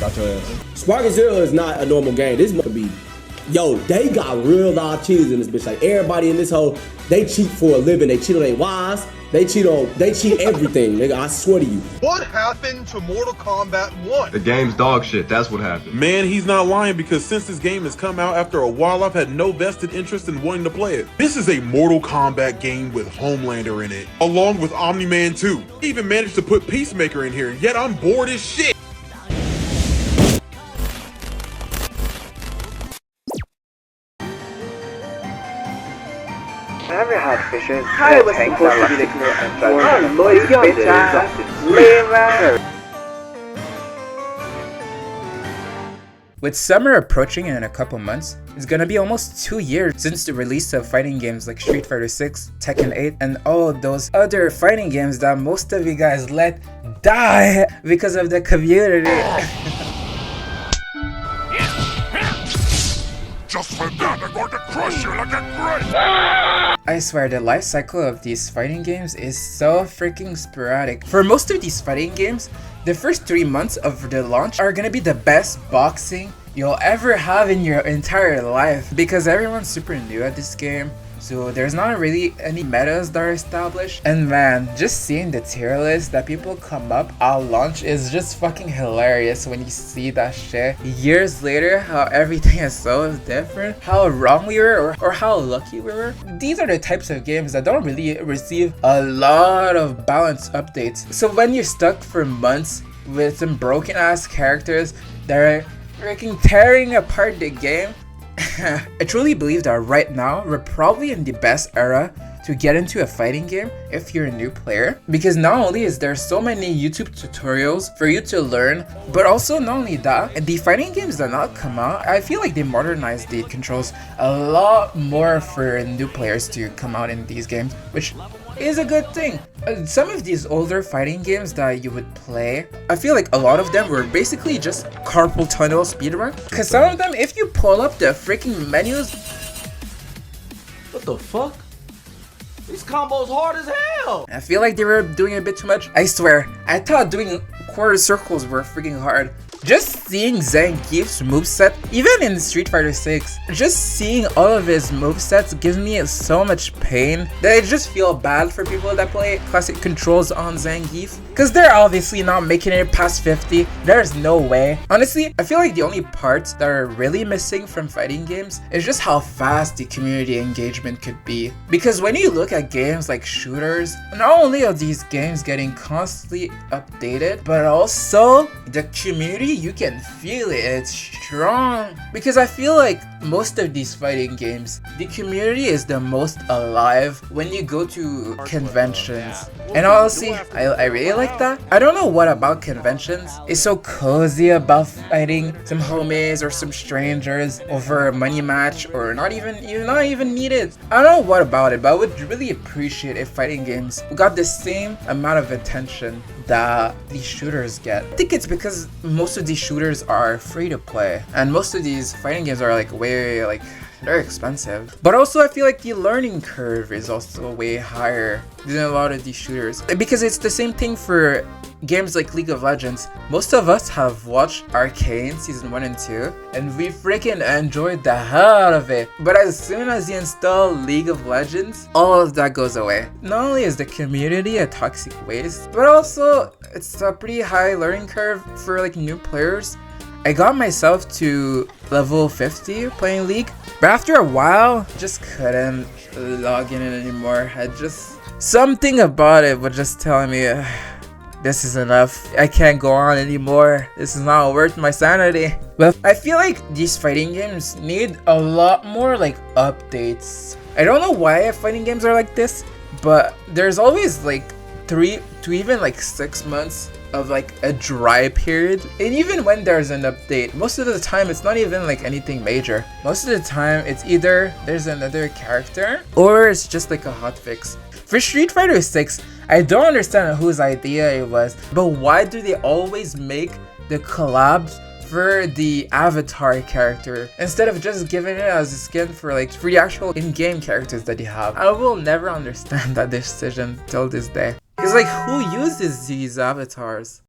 Got your ass. Sparking Zero is not a normal game. This must be. Yo, they got real live cheaters in this bitch. Like everybody in this hole, they cheat for a living. They cheat on their wives. They cheat everything, nigga. I swear to you. What happened to Mortal Kombat 1? The game's dog shit, that's what happened. Man, he's not lying, because since this game has come out, after a while I've had no vested interest in wanting to play it. This is a Mortal Kombat game with Homelander in it, along with Omni-Man 2. I even managed to put Peacemaker in here, yet I'm bored as shit. Have you had fishes? How was supposed to be the With summer approaching in a couple months, it's gonna be almost 2 years since the release of fighting games like Street Fighter 6, Tekken 8, and all those other fighting games that most of you guys let die because of the community. Just for that, I'm going to crush you like a grape! I swear, the life cycle of these fighting games is so freaking sporadic. For most of these fighting games, the first 3 months of the launch are gonna be the best boxing you'll ever have in your entire life, because everyone's super new at this game. So there's not really any metas that are established. And man, just seeing the tier list that people come up at launch is just fucking hilarious when you see that shit. Years later, how everything is so different, how wrong we were or how lucky we were. These are the types of games that don't really receive a lot of balance updates. So when you're stuck for months with some broken ass characters that are freaking tearing apart the game, I truly believe that right now we're probably in the best era to get into a fighting game if you're a new player, because not only is there so many YouTube tutorials for you to learn, but also not only that, the fighting games that not come out, I feel like they modernize the controls a lot more for new players to come out in these games, which is a good thing. Some of these older fighting games that you would play, I feel like a lot of them were basically just carpal tunnel speedrun, because some of them, if you pull up the freaking menus, What the fuck? These combos hard as hell. I feel like they were doing a bit too much. I swear, I thought doing quarter circles were freaking hard. Just seeing Zangief's moveset, even in Street Fighter 6, just seeing all of his movesets gives me so much pain that I just feel bad for people that play classic controls on Zangief, because they're obviously not making it past 50. There's no way. Honestly, I feel like the only parts that are really missing from fighting games is just how fast the community engagement could be. Because when you look at games like shooters, not only are these games getting constantly updated, but also the community, you can feel it, it's strong. Because I feel like most of these fighting games, the community is the most alive when you go to conventions. And honestly, I really like that. I don't know what about conventions is so cozy about fighting some homies or some strangers over a money match, or not even needed. I don't know what about it, but I would really appreciate if fighting games got the same amount of attention that these shooters get. I think it's because most of these shooters are free to play, and most of these fighting games are like way they're expensive. But also I feel like the learning curve is also way higher than a lot of these shooters, because it's the same thing for games like League of Legends. Most of us have watched Arcane Season 1 and 2, and we freaking enjoyed the hell out of it. But as soon as you install League of Legends, all of that goes away. Not only is the community a toxic waste, but also it's a pretty high learning curve for like new players. I got myself to level 50 playing League, but after a while, just couldn't log in anymore. Something about it would just tell me, this is enough. I can't go on anymore. This is not worth my sanity. But I feel like these fighting games need a lot more like updates. I don't know why fighting games are like this, but there's always like 3 to even like 6 months of like a dry period. And even when there's an update, most of the time it's not even like anything major. Most of the time it's either there's another character or it's just like a hotfix. For Street Fighter 6, I don't understand whose idea it was, but why do they always make the collabs for the avatar character instead of just giving it as a skin for the actual in-game characters that you have? I will never understand that decision till this day. Because like, who uses these avatars?